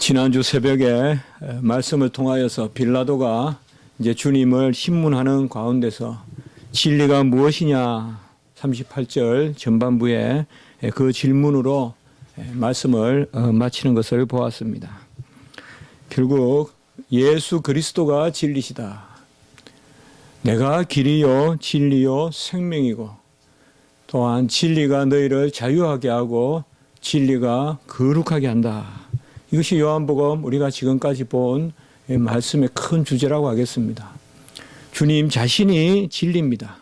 지난주 새벽에 말씀을 통하여서 빌라도가 이제 주님을 신문하는 가운데서 진리가 무엇이냐 38절 전반부에 그 질문으로 말씀을 마치는 것을 보았습니다. 결국 예수 그리스도가 진리시다. 내가 길이요 진리요 생명이고 또한 진리가 너희를 자유하게 하고 진리가 거룩하게 한다. 이것이 요한복음 우리가 지금까지 본 말씀의 큰 주제라고 하겠습니다. 주님 자신이 진리입니다.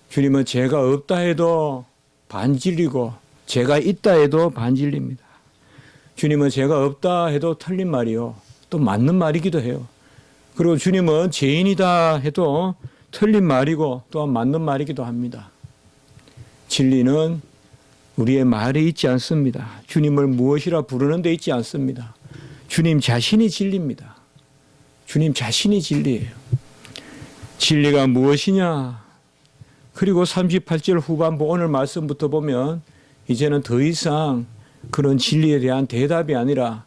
주님은 죄가 없다 해도 반진리고 죄가 있다 해도 반진리입니다. 주님은 죄가 없다 해도 틀린 말이요. 또 맞는 말이기도 해요. 그리고 주님은 죄인이다 해도 틀린 말이고 또한 맞는 말이기도 합니다. 진리는 우리의 말에 있지 않습니다. 주님을 무엇이라 부르는 데 있지 않습니다. 주님 자신이 진리입니다. 주님 자신이 진리예요. 진리가 무엇이냐? 그리고 38절 후반부 오늘 말씀부터 보면 이제는 더 이상 그런 진리에 대한 대답이 아니라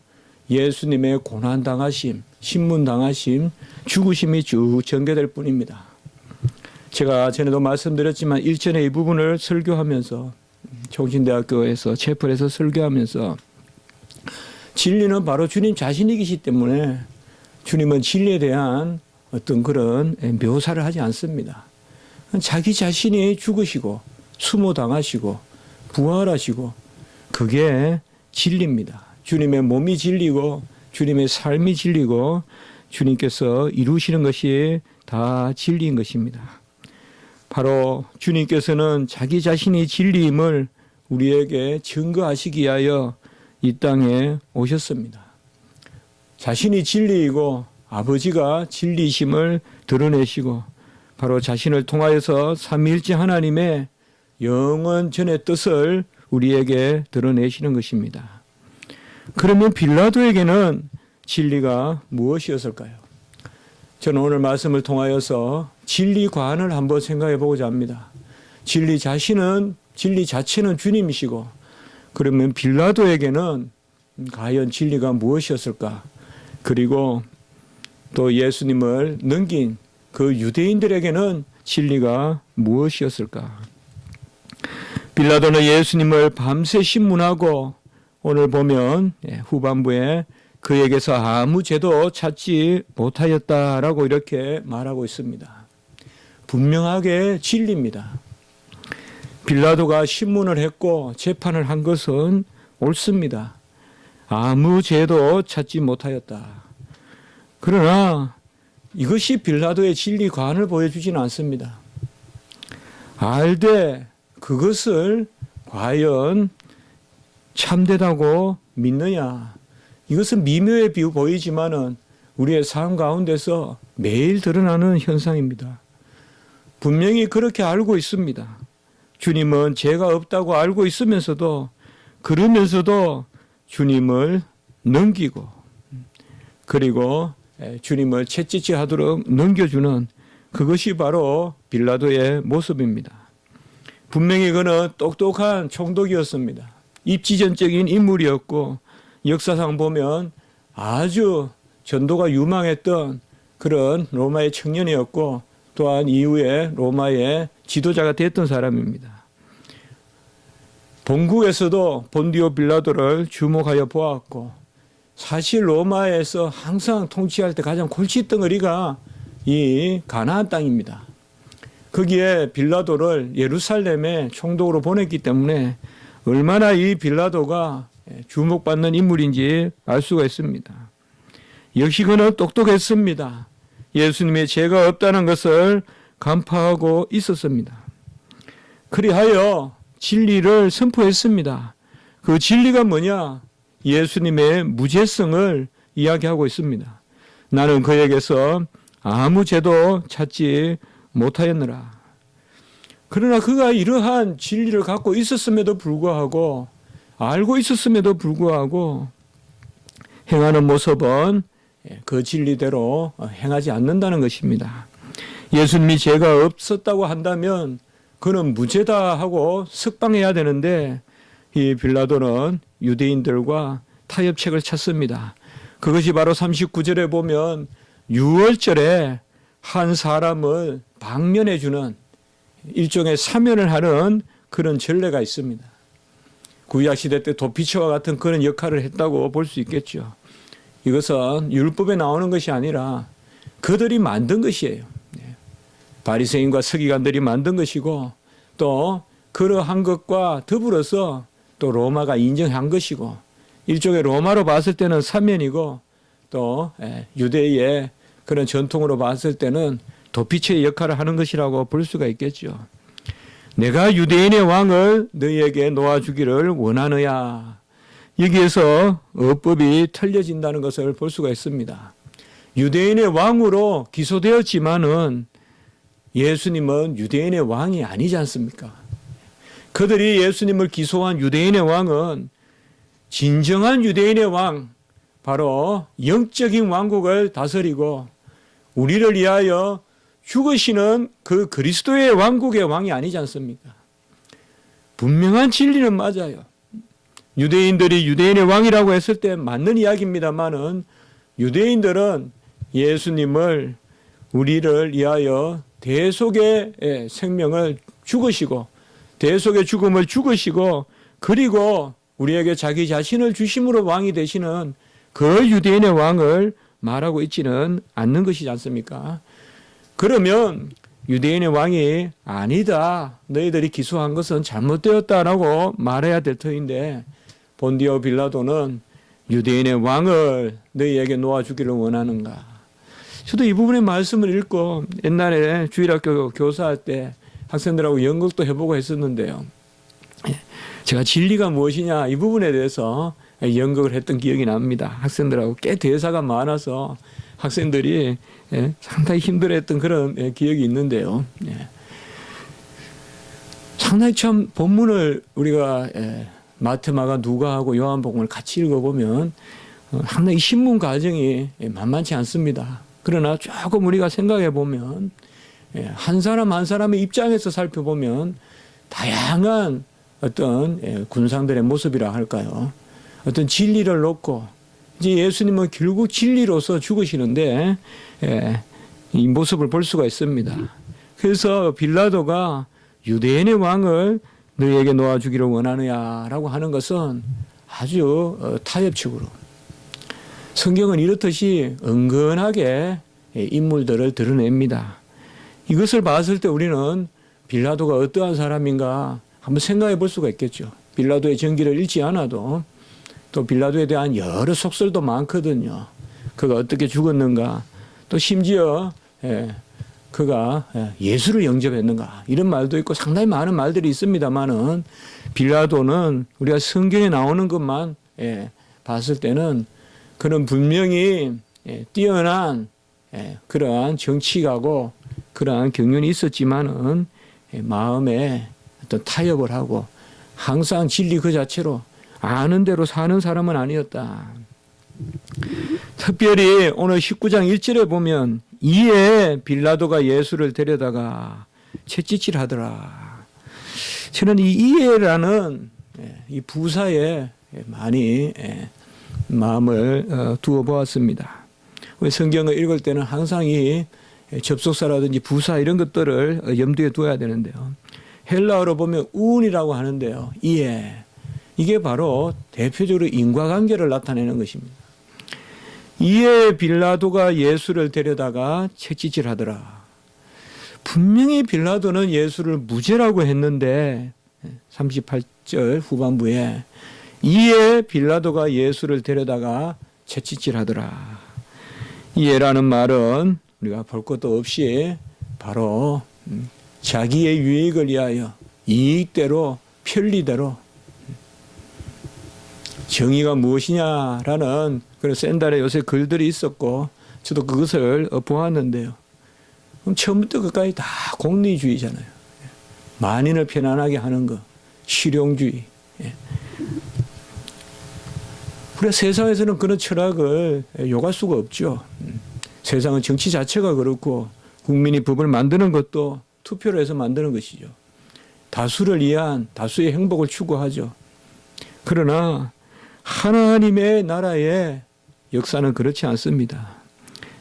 예수님의 고난당하심, 신문당하심, 죽으심이 쭉 전개될 뿐입니다. 제가 전에도 말씀드렸지만 일전에 이 부분을 설교하면서 총신대학교에서 채플에서 설교하면서 진리는 바로 주님 자신이기 때문에 주님은 진리에 대한 어떤 그런 묘사를 하지 않습니다. 자기 자신이 죽으시고 수모당하시고 부활하시고 그게 진리입니다. 주님의 몸이 진리고 주님의 삶이 진리고 주님께서 이루시는 것이 다 진리인 것입니다. 바로 주님께서는 자기 자신이 진리임을 우리에게 증거하시기 위하여 이 땅에 오셨습니다. 자신이 진리이고 아버지가 진리이심을 드러내시고 바로 자신을 통하여서 삼위일체 하나님의 영원전의 뜻을 우리에게 드러내시는 것입니다. 그러면 빌라도에게는 진리가 무엇이었을까요? 저는 오늘 말씀을 통하여서 진리관을 한번 생각해 보고자 합니다. 진리 자체는 주님이시고 그러면 빌라도에게는 과연 진리가 무엇이었을까? 그리고 또 예수님을 넘긴 그 유대인들에게는 진리가 무엇이었을까? 빌라도는 예수님을 밤새 신문하고 오늘 보면 후반부에 그에게서 아무 죄도 찾지 못하였다라고 이렇게 말하고 있습니다. 분명하게 진리입니다. 빌라도가 신문을 했고 재판을 한 것은 옳습니다. 아무 죄도 찾지 못하였다. 그러나 이것이 빌라도의 진리관을 보여주지는 않습니다. 알되 그것을 과연 참되다고 믿느냐? 이것은 미묘해 보이지만은 우리의 삶 가운데서 매일 드러나는 현상입니다. 분명히 그렇게 알고 있습니다. 주님은 죄가 없다고 알고 있으면서도 그러면서도 주님을 넘기고 그리고 주님을 채찍질 하도록 넘겨주는 그것이 바로 빌라도의 모습입니다. 분명히 그는 똑똑한 총독이었습니다. 입지전적인 인물이었고 역사상 보면 아주 전도가 유망했던 그런 로마의 청년이었고 또한 이후에 로마의 지도자가 됐던 사람입니다. 본국에서도 본디오 빌라도를 주목하여 보았고 사실 로마에서 항상 통치할 때 가장 골칫덩어리가 이 가나안 땅입니다. 거기에 빌라도를 예루살렘에 총독으로 보냈기 때문에 얼마나 이 빌라도가 주목받는 인물인지 알 수가 있습니다. 역시 그는 똑똑했습니다. 예수님의 죄가 없다는 것을 간파하고 있었습니다. 그리하여 진리를 선포했습니다. 그 진리가 뭐냐? 예수님의 무죄성을 이야기하고 있습니다. 나는 그에게서 아무 죄도 찾지 못하였느라. 그러나 그가 이러한 진리를 갖고 있었음에도 불구하고 알고 있었음에도 불구하고 행하는 모습은 그 진리대로 행하지 않는다는 것입니다. 예수님이 죄가 없었다고 한다면 그는 무죄다 하고 석방해야 되는데 이 빌라도는 유대인들과 타협책을 찾습니다. 그것이 바로 39절에 보면 유월절에 한 사람을 방면해 주는 일종의 사면을 하는 그런 전례가 있습니다. 구약시대 때 도피처와 같은 그런 역할을 했다고 볼 수 있겠죠. 이것은 율법에 나오는 것이 아니라 그들이 만든 것이에요. 바리새인과 서기관들이 만든 것이고 또 그러한 것과 더불어서 또 로마가 인정한 것이고 일종의 로마로 봤을 때는 사면이고 또 유대의 그런 전통으로 봤을 때는 도피처의 역할을 하는 것이라고 볼 수가 있겠죠. 내가 유대인의 왕을 너희에게 놓아주기를 원하느냐. 여기에서 어법이 틀려진다는 것을 볼 수가 있습니다. 유대인의 왕으로 기소되었지만은 예수님은 유대인의 왕이 아니지 않습니까? 그들이 예수님을 기소한 유대인의 왕은 진정한 유대인의 왕, 바로 영적인 왕국을 다스리고 우리를 위하여 죽으시는 그 그리스도의 왕국의 왕이 아니지 않습니까? 분명한 진리는 맞아요. 유대인들이 유대인의 왕이라고 했을 때 맞는 이야기입니다만은 유대인들은 예수님을 우리를 위하여 대속의 생명을 죽으시고 대속의 죽음을 죽으시고 그리고 우리에게 자기 자신을 주심으로 왕이 되시는 그 유대인의 왕을 말하고 있지는 않는 것이지 않습니까? 그러면 유대인의 왕이 아니다. 너희들이 기소한 것은 잘못되었다라고 말해야 될 터인데 본디오 빌라도는 유대인의 왕을 너희에게 놓아주기를 원하는가. 저도 이 부분의 말씀을 읽고 옛날에 주일학교 교사할 때 학생들하고 연극도 해보고 했었는데요. 제가 진리가 무엇이냐 이 부분에 대해서 연극을 했던 기억이 납니다. 학생들하고 꽤 대사가 많아서 학생들이 상당히 힘들어했던 그런 기억이 있는데요. 상당히 참 본문을 우리가 마태마가 누가하고 요한복음을 같이 읽어보면 상당히 신문 과정이 만만치 않습니다. 그러나 조금 우리가 생각해 보면 한 사람 한 사람의 입장에서 살펴보면 다양한 어떤 군상들의 모습이라 할까요? 어떤 진리를 놓고 이제 예수님은 결국 진리로서 죽으시는데 이 모습을 볼 수가 있습니다. 그래서 빌라도가 유대인의 왕을 너희에게 놓아주기를 원하느냐라고 하는 것은 아주 타협적으로 성경은 이렇듯이 은근하게 인물들을 드러냅니다. 이것을 봤을 때 우리는 빌라도가 어떠한 사람인가 한번 생각해 볼 수가 있겠죠. 빌라도의 전기를 읽지 않아도 또 빌라도에 대한 여러 속설도 많거든요. 그가 어떻게 죽었는가 또 심지어 그가 예수를 영접했는가 이런 말도 있고 상당히 많은 말들이 있습니다만은 빌라도는 우리가 성경에 나오는 것만 봤을 때는 그는 분명히 뛰어난 그러한 정치가고 그러한 경륜이 있었지만은 마음에 어떤 타협을 하고 항상 진리 그 자체로 아는 대로 사는 사람은 아니었다. 특별히 오늘 19장 1절에 보면 이에 빌라도가 예수를 데려다가 채찍질 하더라. 저는 이 이에라는 이 부사에 많이 마음을 두어 보았습니다. 성경을 읽을 때는 항상 이 접속사라든지 부사 이런 것들을 염두에 두어야 되는데요. 헬라어로 보면 운이라고 하는데요. 이에 이게 바로 대표적으로 인과관계를 나타내는 것입니다. 이에 빌라도가 예수를 데려다가 채찍질 하더라. 분명히 빌라도는 예수를 무죄라고 했는데 38절 후반부에 이에 빌라도가 예수를 데려다가 채찍질 하더라. 이에라는 말은 우리가 볼 것도 없이 바로 자기의 유익을 위하여 이익대로 편리대로 정의가 무엇이냐라는 그런 샌달에 요새 글들이 있었고 저도 그것을 보았는데요. 그럼 처음부터 끝까지 다 공리주의잖아요. 만인을 편안하게 하는 것, 실용주의. 우리가 세상에서는 그런 철학을 요구할 수가 없죠. 세상은 정치 자체가 그렇고 국민이 법을 만드는 것도 투표를 해서 만드는 것이죠. 다수를 위한 다수의 행복을 추구하죠. 그러나 하나님의 나라에 역사는 그렇지 않습니다.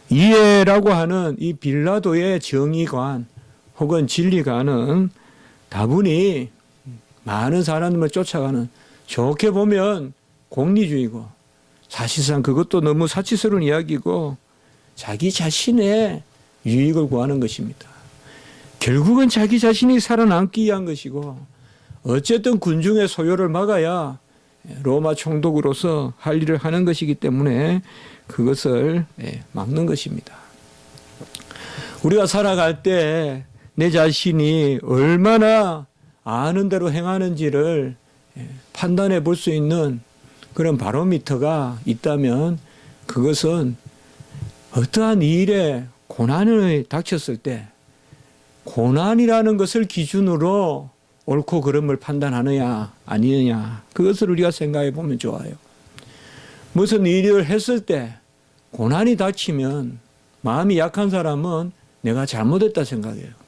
이해라고 하는 이 빌라도의 정의관 혹은 진리관은 다분히 많은 사람을 쫓아가는, 좋게 보면 공리주의고, 사실상 그것도 너무 사치스러운 이야기고 자기 자신의 유익을 구하는 것입니다. 결국은 자기 자신이 살아남기 위한 것이고, 어쨌든 군중의 소요를 막아야 로마 총독으로서 할 일을 하는 것이기 때문에 그것을 막는 것입니다. 우리가 살아갈 때 내 자신이 얼마나 아는 대로 행하는지를 판단해 볼 수 있는 그런 바로미터가 있다면, 그것은 어떠한 일에 고난이 닥쳤을 때 고난이라는 것을 기준으로 옳고 그름을 판단하느냐 아니느냐, 그것을 우리가 생각해 보면 좋아요. 무슨 일을 했을 때 고난이 닥치면 마음이 약한 사람은 내가 잘못했다 생각해요.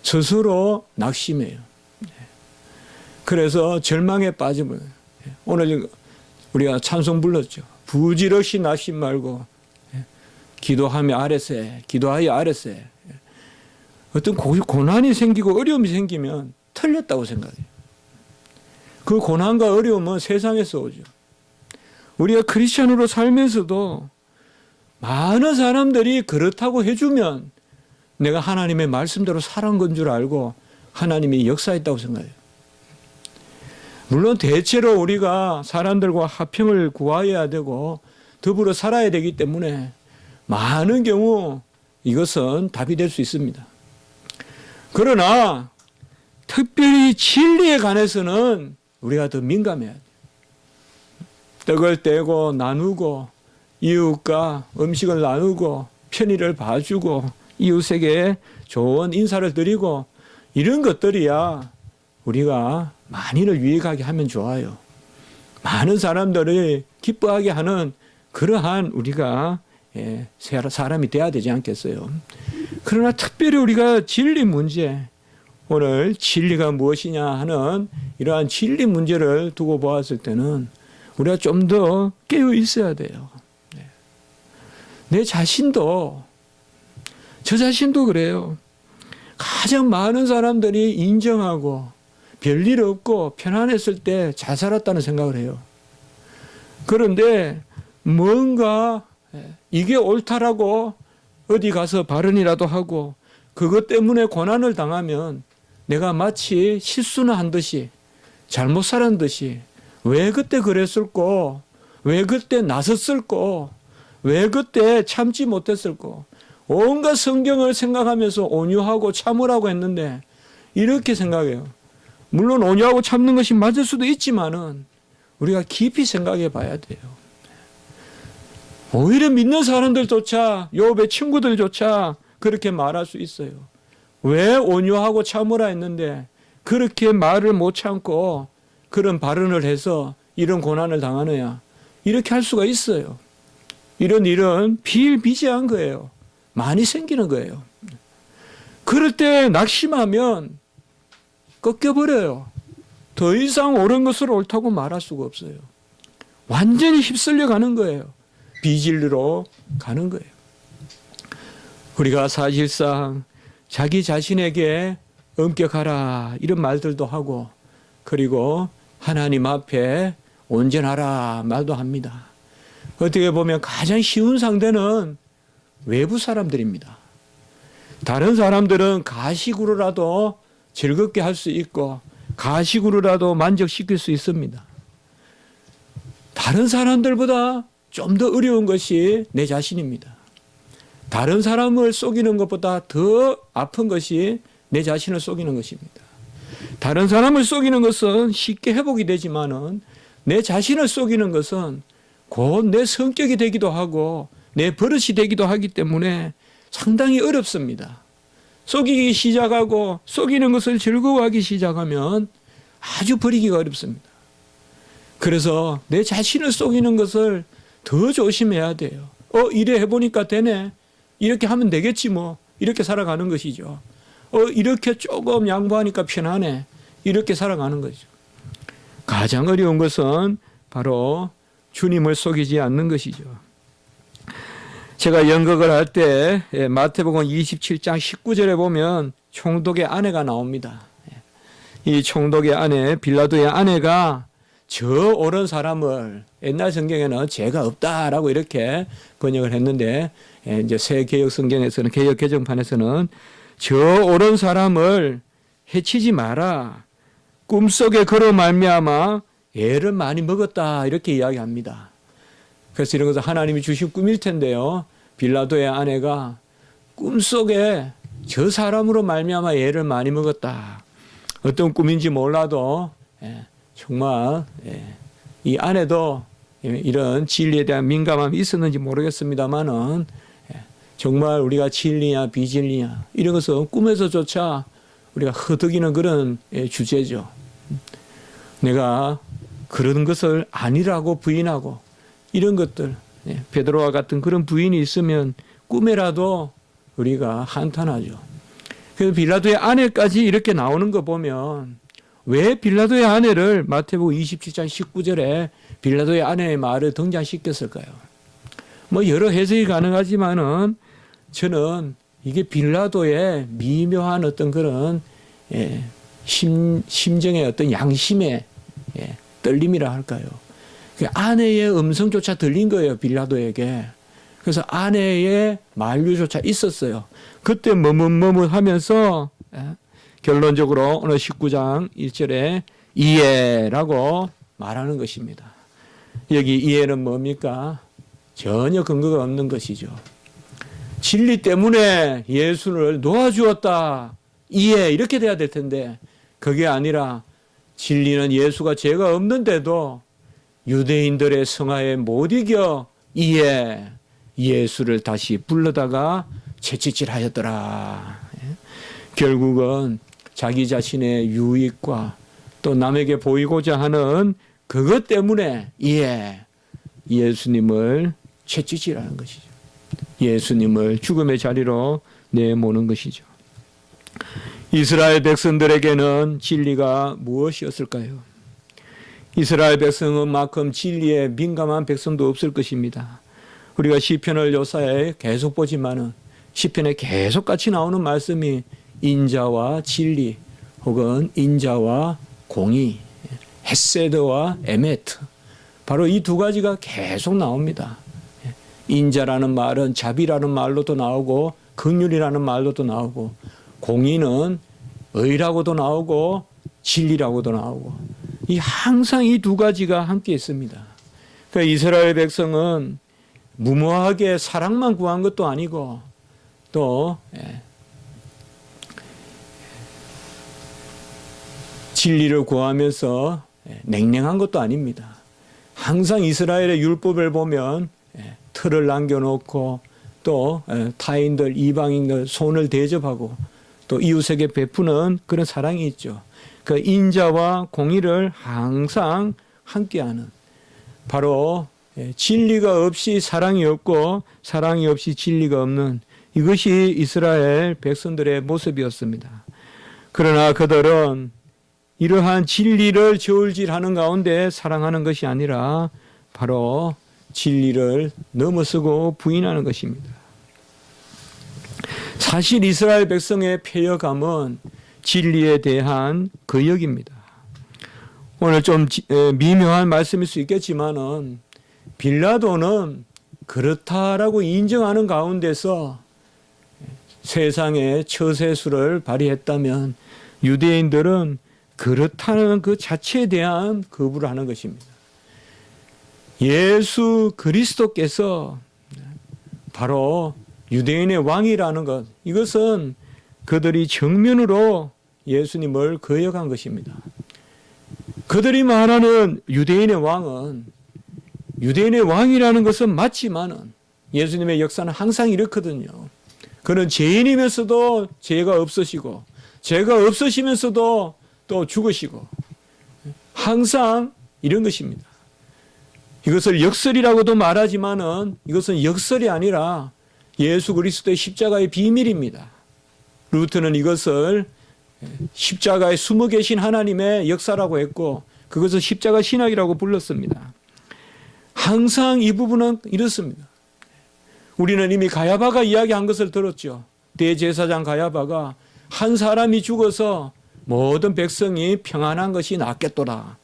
스스로 낙심해요. 그래서 절망에 빠지면, 오늘 우리가 찬송 불렀죠. 부질없이 낙심 말고 기도하며 아뢰세, 기도하여 아뢰세. 어떤 고난이 생기고 어려움이 생기면 틀렸다고 생각해요. 그 고난과 어려움은 세상에서 오죠. 우리가 크리스천으로 살면서도 많은 사람들이 그렇다고 해주면 내가 하나님의 말씀대로 살아온 건 줄 알고 하나님이 역사했다고 생각해요. 물론 대체로 우리가 사람들과 화평을 구하여야 되고 더불어 살아야 되기 때문에 많은 경우 이것은 답이 될 수 있습니다. 그러나 특별히 진리에 관해서는 우리가 더 민감해야 돼요. 떡을 떼고 나누고 이웃과 음식을 나누고 편의를 봐주고 이웃에게 좋은 인사를 드리고, 이런 것들이야 우리가 만인을 유익하게 하면 좋아요. 많은 사람들이 기뻐하게 하는 그러한 우리가 사람이 돼야 되지 않겠어요. 그러나 특별히 우리가 진리 문제, 오늘 진리가 무엇이냐 하는 이러한 진리 문제를 두고 보았을 때는 우리가 좀 더 깨어 있어야 돼요. 내 자신도, 저 자신도 그래요. 가장 많은 사람들이 인정하고 별일 없고 편안했을 때 잘 살았다는 생각을 해요. 그런데 뭔가 이게 옳다라고 어디 가서 발언이라도 하고 그것 때문에 고난을 당하면 내가 마치 실수나 한 듯이, 잘못 살은 듯이, 왜 그때 그랬을꼬, 왜 그때 나섰을꼬, 왜 그때 참지 못했을꼬, 온갖 성경을 생각하면서 온유하고 참으라고 했는데 이렇게 생각해요. 물론 온유하고 참는 것이 맞을 수도 있지만은 우리가 깊이 생각해 봐야 돼요. 오히려 믿는 사람들조차, 욥의 친구들조차 그렇게 말할 수 있어요. 왜 온유하고 참으라 했는데 그렇게 말을 못 참고 그런 발언을 해서 이런 고난을 당하느냐, 이렇게 할 수가 있어요. 이런 일은 비일비재한 거예요. 많이 생기는 거예요. 그럴 때 낙심하면 꺾여버려요. 더 이상 옳은 것을 옳다고 말할 수가 없어요. 완전히 휩쓸려 가는 거예요. 비진리로 가는 거예요. 우리가 사실상 자기 자신에게 엄격하라 이런 말들도 하고, 그리고 하나님 앞에 온전하라 말도 합니다. 어떻게 보면 가장 쉬운 상대는 외부 사람들입니다. 다른 사람들은 가식으로라도 즐겁게 할 수 있고 가식으로라도 만족시킬 수 있습니다. 다른 사람들보다 좀 더 어려운 것이 내 자신입니다. 다른 사람을 속이는 것보다 더 아픈 것이 내 자신을 속이는 것입니다. 다른 사람을 속이는 것은 쉽게 회복이 되지만은 내 자신을 속이는 것은 곧 내 성격이 되기도 하고 내 버릇이 되기도 하기 때문에 상당히 어렵습니다. 속이기 시작하고 속이는 것을 즐거워하기 시작하면 아주 버리기가 어렵습니다. 그래서 내 자신을 속이는 것을 더 조심해야 돼요. 이래 해보니까 되네. 이렇게 하면 되겠지 뭐. 이렇게 살아가는 것이죠. 이렇게 조금 양보하니까 편하네. 이렇게 살아가는 거죠. 가장 어려운 것은 바로 주님을 속이지 않는 것이죠. 제가 연극을 할 때 마태복음 27장 19절에 보면 총독의 아내가 나옵니다. 이 총독의 아내, 빌라도의 아내가 저 옳은 사람을, 옛날 성경에는 죄가 없다라고 이렇게 번역을 했는데 이제 새 개혁 성경에서는, 개혁 개정판에서는 저 옳은 사람을 해치지 마라. 꿈속에 그로 말미암아 애를 많이 먹었다 이렇게 이야기합니다. 그래서 이런 것은 하나님이 주신 꿈일 텐데요. 빌라도의 아내가 꿈속에 저 사람으로 말미암아 애를 많이 먹었다. 어떤 꿈인지 몰라도 정말 이 아내도 이런 진리에 대한 민감함이 있었는지 모르겠습니다만은 정말 우리가 진리냐 비진리냐 이런 것은 꿈에서조차 우리가 허덕이는 그런 주제죠. 내가 그런 것을 아니라고 부인하고 이런 것들, 베드로와 같은 그런 부인이 있으면 꿈에라도 우리가 한탄하죠. 그래서 빌라도의 아내까지 이렇게 나오는 거 보면 왜 빌라도의 아내를 마태복음 27장 19절에 빌라도의 아내의 말을 등장시켰을까요? 뭐 여러 해석이 가능하지만은 저는 이게 빌라도의 미묘한 어떤 그런 심정의 어떤 양심의 떨림이라 할까요? 아내의 음성조차 들린 거예요, 빌라도에게. 그래서 아내의 만류조차 있었어요. 그때 머뭇머뭇하면서 결론적으로 오늘 19장 1절에 이해라고 말하는 것입니다. 여기 이해는 뭡니까? 전혀 근거가 없는 것이죠. 진리 때문에 예수를 놓아주었다. 이해 이렇게 돼야 될 텐데 그게 아니라 진리는 예수가 죄가 없는데도 유대인들의 성화에 못 이겨 이해 예수를 다시 불러다가 채찍질하였더라. 결국은 자기 자신의 유익과 또 남에게 보이고자 하는 그것 때문에 예수님을 채찍질하는 것이죠. 예수님을 죽음의 자리로 내모는 것이죠. 이스라엘 백성들에게는 진리가 무엇이었을까요? 이스라엘 백성만큼 진리에 민감한 백성도 없을 것입니다. 우리가 시편을 요사에 계속 보지만은 시편에 계속 같이 나오는 말씀이 인자와 진리 혹은 인자와 공의, 헤세드와 에메트, 바로 이 두 가지가 계속 나옵니다. 인자라는 말은 자비라는 말로도 나오고 긍휼이라는 말로도 나오고 공의는 의라고도 나오고 진리라고도 나오고 항상 이 두 가지가 함께 있습니다. 그러니까 이스라엘 백성은 무모하게 사랑만 구한 것도 아니고 또 진리를 구하면서 냉랭한 것도 아닙니다. 항상 이스라엘의 율법을 보면 틀을 남겨놓고 또 타인들, 이방인들 손을 대접하고 또 이웃에게 베푸는 그런 사랑이 있죠. 그 인자와 공의를 항상 함께하는, 바로 진리가 없이 사랑이 없고 사랑이 없이 진리가 없는, 이것이 이스라엘 백성들의 모습이었습니다. 그러나 그들은 이러한 진리를 저울질하는 가운데 사랑하는 것이 아니라 바로 진리를 넘어서고 부인하는 것입니다. 사실 이스라엘 백성의 패여감은 진리에 대한 거역입니다. 오늘 좀 미묘한 말씀일 수 있겠지만은 빌라도는 그렇다라고 인정하는 가운데서 세상의 처세술을 발휘했다면 유대인들은 그렇다는 그 자체에 대한 거부를 하는 것입니다. 예수 그리스도께서 바로 유대인의 왕이라는 것, 이것은 그들이 정면으로 예수님을 거역한 것입니다. 그들이 말하는 유대인의 왕은, 유대인의 왕이라는 것은 맞지만은 예수님의 역사는 항상 이렇거든요. 그는 죄인이면서도 죄가 없으시고 죄가 없으시면서도 또 죽으시고 항상 이런 것입니다. 이것을 역설이라고도 말하지만은 이것은 역설이 아니라 예수 그리스도의 십자가의 비밀입니다. 루터는 이것을 십자가에 숨어 계신 하나님의 역사라고 했고 그것을 십자가 신학이라고 불렀습니다. 항상 이 부분은 이렇습니다. 우리는 이미 가야바가 이야기한 것을 들었죠. 대제사장 가야바가 한 사람이 죽어서 모든 백성이 평안한 것이 낫겠더라.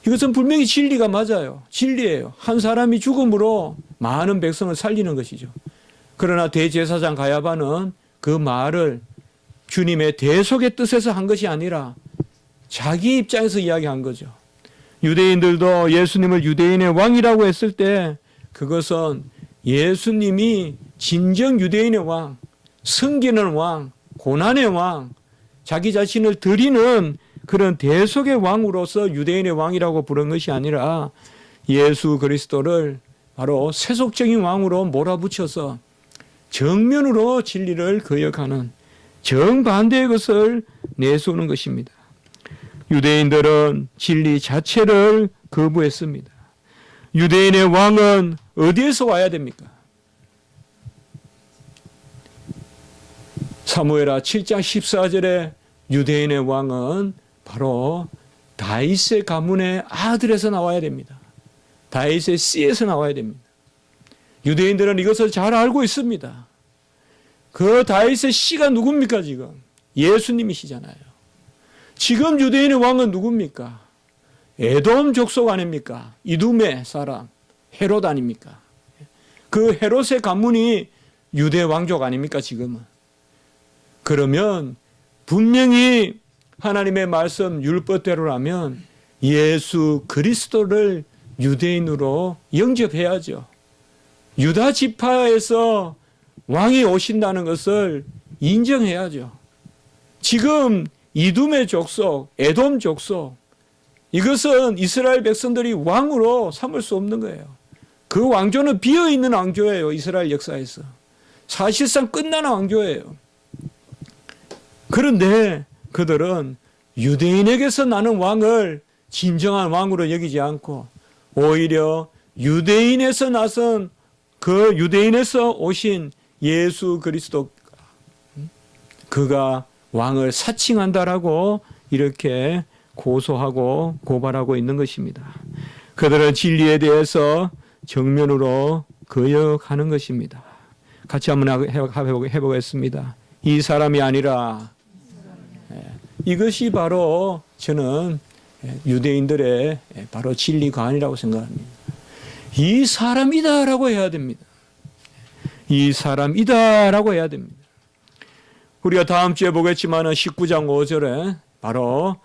이것은 분명히 진리가 맞아요. 진리예요. 한 사람이 죽음으로 많은 백성을 살리는 것이죠. 그러나 대제사장 가야바는 그 말을 주님의 대속의 뜻에서 한 것이 아니라 자기 입장에서 이야기한 거죠. 유대인들도 예수님을 유대인의 왕이라고 했을 때 그것은 예수님이 진정 유대인의 왕, 섬기는 왕, 고난의 왕, 자기 자신을 드리는 그런 대속의 왕으로서 유대인의 왕이라고 부른 것이 아니라 예수 그리스도를 바로 세속적인 왕으로 몰아붙여서 정면으로 진리를 거역하는 정반대의 것을 내세우는 것입니다. 유대인들은 진리 자체를 거부했습니다. 유대인의 왕은 어디에서 와야 됩니까? 사무엘하 7장 14절에 유대인의 왕은 바로 다윗의 가문의 아들에서 나와야 됩니다. 다윗의 씨에서 나와야 됩니다. 유대인들은 이것을 잘 알고 있습니다. 그 다윗의 씨가 누굽니까 지금? 예수님이시잖아요. 지금 유대인의 왕은 누굽니까? 에돔 족속 아닙니까? 이둠의 사람 헤롯 아닙니까? 그 헤롯의 가문이 유대 왕족 아닙니까 지금은? 그러면 분명히 하나님의 말씀 율법대로라면 예수 그리스도를 유대인으로 영접해야죠. 유다 지파에서 왕이 오신다는 것을 인정해야죠. 지금 이둠의 족속, 에돔 족속, 이것은 이스라엘 백성들이 왕으로 삼을 수 없는 거예요. 그 왕조는 비어있는 왕조예요. 이스라엘 역사에서. 사실상 끝나는 왕조예요. 그런데 그들은 유대인에게서 나는 왕을 진정한 왕으로 여기지 않고 오히려 유대인에서 나선 그 유대인에서 오신 예수 그리스도 그가 왕을 사칭한다라고 이렇게 고소하고 고발하고 있는 것입니다. 그들은 진리에 대해서 정면으로 거역하는 것입니다. 같이 한번 해보겠습니다. 이 사람이 아니라 이것이 바로 저는 유대인들의 바로 진리관이라고 생각합니다. 이 사람이다라고 해야 됩니다. 이 사람이다라고 해야 됩니다. 우리가 다음 주에 보겠지만 19장 5절에 바로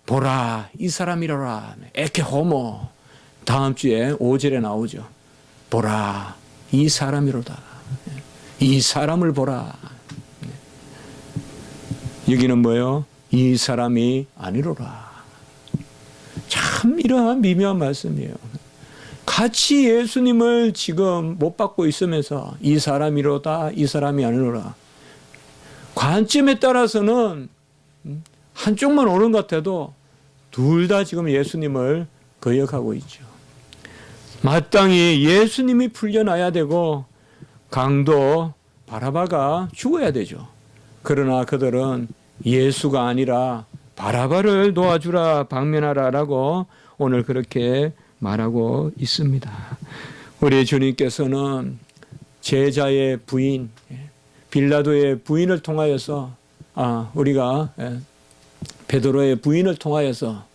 보라 이 사람이라라 에케 호모 다음 주에 5절에 나오죠. 보라 이 사람이로다. 이 사람을 보라. 여기는 뭐예요? 이 사람이 아니로라. 참 이러한 미묘한 말씀이에요. 같이 예수님을 지금 못 받고 있으면서 이 사람이로다, 이 사람이 아니로라. 관점에 따라서는 한쪽만 옳은 것 같아도 둘 다 지금 예수님을 거역하고 있죠. 마땅히 예수님이 풀려나야 되고 강도 바라바가 죽어야 되죠. 그러나 그들은 예수가 아니라 바라바를 놓아주라 방면하라라고 오늘 그렇게 말하고 있습니다. 우리 주님께서는 제자의 부인 빌라도의 부인을 통하여서 우리가 베드로의 부인을 통하여서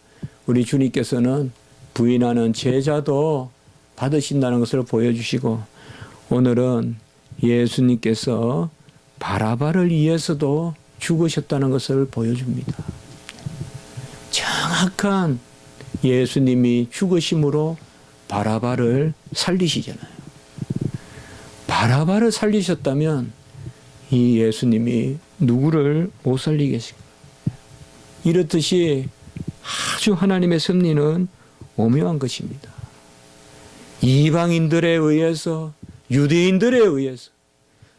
우리 주님께서는 부인하는 제자도 받으신다는 것을 보여주시고 오늘은 예수님께서 바라바를 위해서도 죽으셨다는 것을 보여줍니다. 정확한 예수님이 죽으심으로 바라바를 살리시잖아요. 바라바를 살리셨다면 이 예수님이 누구를 못 살리겠습니까? 이렇듯이 아주 하나님의 섭리는 오묘한 것입니다. 이방인들에 의해서 유대인들에 의해서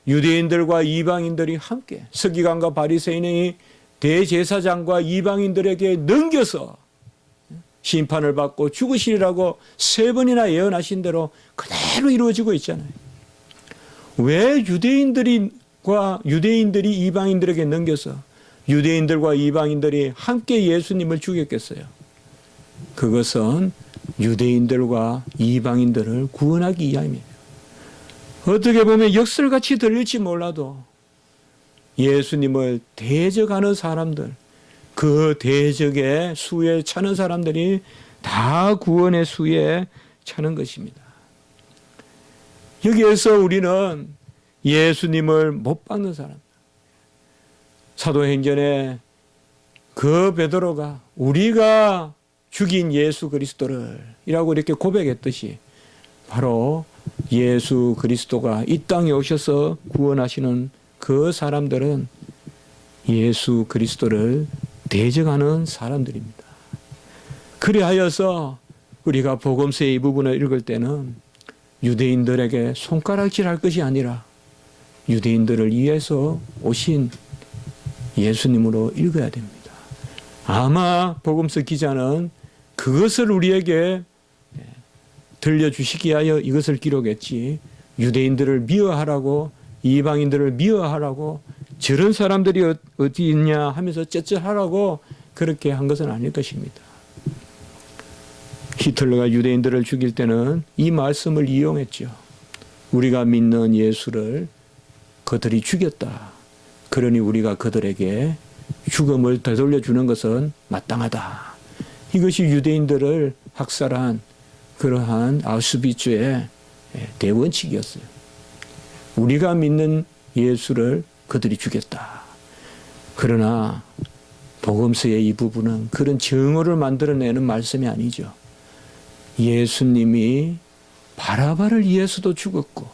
유대인들과 이방인들이 함께 서기관과 바리새인이 대제사장과 이방인들에게 넘겨서 심판을 받고 죽으시리라고 3번이나 예언하신 대로 그대로 이루어지고 있잖아요. 왜 유대인들이 이방인들에게 넘겨서 유대인들과 이방인들이 함께 예수님을 죽였겠어요? 그것은 유대인들과 이방인들을 구원하기 위함이에요. 어떻게 보면 역설같이 들릴지 몰라도 예수님을 대적하는 사람들, 그 대적의 수에 차는 사람들이 다 구원의 수에 차는 것입니다. 여기에서 우리는 예수님을 못 박는 사람, 사도행전에 그 베드로가 우리가 죽인 예수 그리스도를 이라고 이렇게 고백했듯이 바로 예수 그리스도가 이 땅에 오셔서 구원하시는 그 사람들은 예수 그리스도를 대적하는 사람들입니다. 그리하여서 우리가 복음서의 이 부분을 읽을 때는 유대인들에게 손가락질할 것이 아니라 유대인들을 위해서 오신 예수님으로 읽어야 됩니다. 아마 복음서 기자는 그것을 우리에게 들려주시기 위하여 이것을 기록했지, 유대인들을 미워하라고, 이방인들을 미워하라고, 저런 사람들이 어디 있냐 하면서 째째하라고 그렇게 한 것은 아닐 것입니다. 히틀러가 유대인들을 죽일 때는 이 말씀을 이용했죠. 우리가 믿는 예수를 그들이 죽였다. 그러니 우리가 그들에게 죽음을 되돌려 주는 것은 마땅하다. 이것이 유대인들을 학살한 그러한 아우슈비츠의 대원칙이었어요. 우리가 믿는 예수를 그들이 죽였다. 그러나 복음서의 이 부분은 그런 증오를 만들어내는 말씀이 아니죠. 예수님이 바라바를 위해서도 죽었고,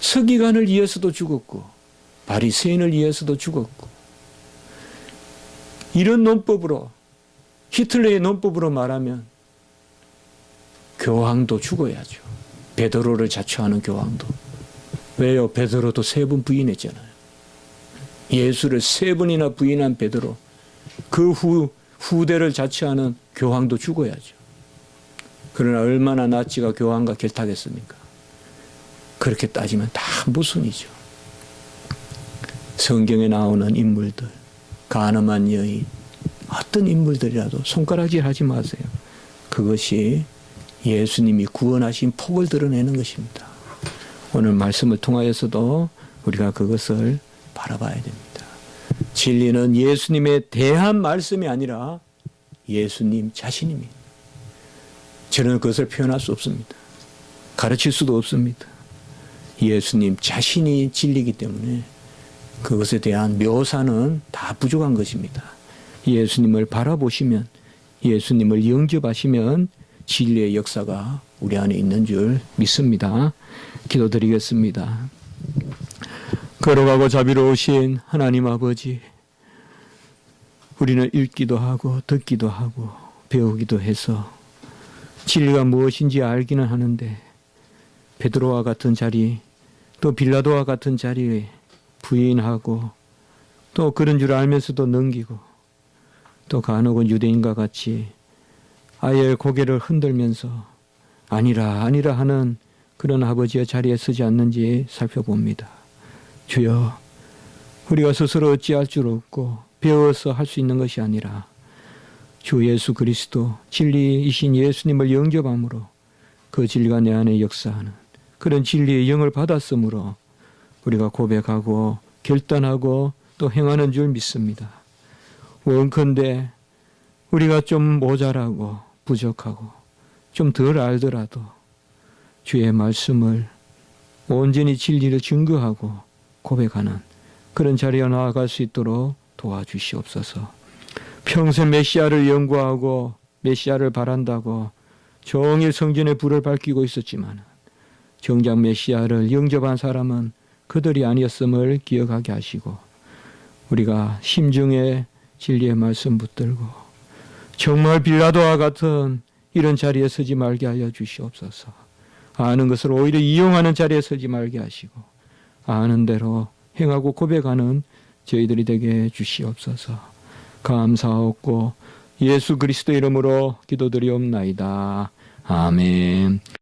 서기관을 위해서도 죽었고, 바리새인을 위해서도 죽었고, 이런 논법으로, 히틀러의 논법으로 말하면 교황도 죽어야죠. 베드로를 자처하는 교황도. 왜요? 베드로도 3번 부인했잖아요. 예수를 3번이나 부인한 베드로, 그 후대를 자처하는 교황도 죽어야죠. 그러나 얼마나 나치가 교황과 결탁했습니까? 그렇게 따지면 다 무순이죠. 성경에 나오는 인물들, 가늠한 여인, 어떤 인물들이라도 손가락질 하지 마세요. 그것이 예수님이 구원하신 폭을 드러내는 것입니다. 오늘 말씀을 통하여서도 우리가 그것을 바라봐야 됩니다. 진리는 예수님에 대한 말씀이 아니라 예수님 자신입니다. 저는 그것을 표현할 수 없습니다. 가르칠 수도 없습니다. 예수님 자신이 진리이기 때문에 그것에 대한 묘사는 다 부족한 것입니다. 예수님을 바라보시면, 예수님을 영접하시면 진리의 역사가 우리 안에 있는 줄 믿습니다. 기도드리겠습니다. 걸어가고 자비로우신 하나님 아버지, 우리는 읽기도 하고 듣기도 하고 배우기도 해서 진리가 무엇인지 알기는 하는데, 베드로와 같은 자리, 또 빌라도와 같은 자리에 부인하고, 또 그런 줄 알면서도 넘기고, 또 간혹은 유대인과 같이 아예 고개를 흔들면서 아니라 아니라 하는 그런 아버지의 자리에 서지 않는지 살펴봅니다. 주여, 우리가 스스로 어찌할 줄 없고 배워서 할 수 있는 것이 아니라 주 예수 그리스도 진리이신 예수님을 영접함으로 그 진리가 내 안에 역사하는 그런 진리의 영을 받았으므로 우리가 고백하고 결단하고 또 행하는 줄 믿습니다. 원컨대 우리가 좀 모자라고 부족하고 좀 덜 알더라도 주의 말씀을 온전히 진리를 증거하고 고백하는 그런 자리에 나아갈 수 있도록 도와주시옵소서. 평생 메시아를 연구하고 메시아를 바란다고 종일 성전에 불을 밝히고 있었지만 정작 메시아를 영접한 사람은 그들이 아니었음을 기억하게 하시고, 우리가 심중에 진리의 말씀 붙들고 정말 빌라도와 같은 이런 자리에 서지 말게 하여 주시옵소서. 아는 것을 오히려 이용하는 자리에 서지 말게 하시고 아는 대로 행하고 고백하는 저희들이 되게 해 주시옵소서. 감사하옵고 예수 그리스도 이름으로 기도드리옵나이다. 아멘.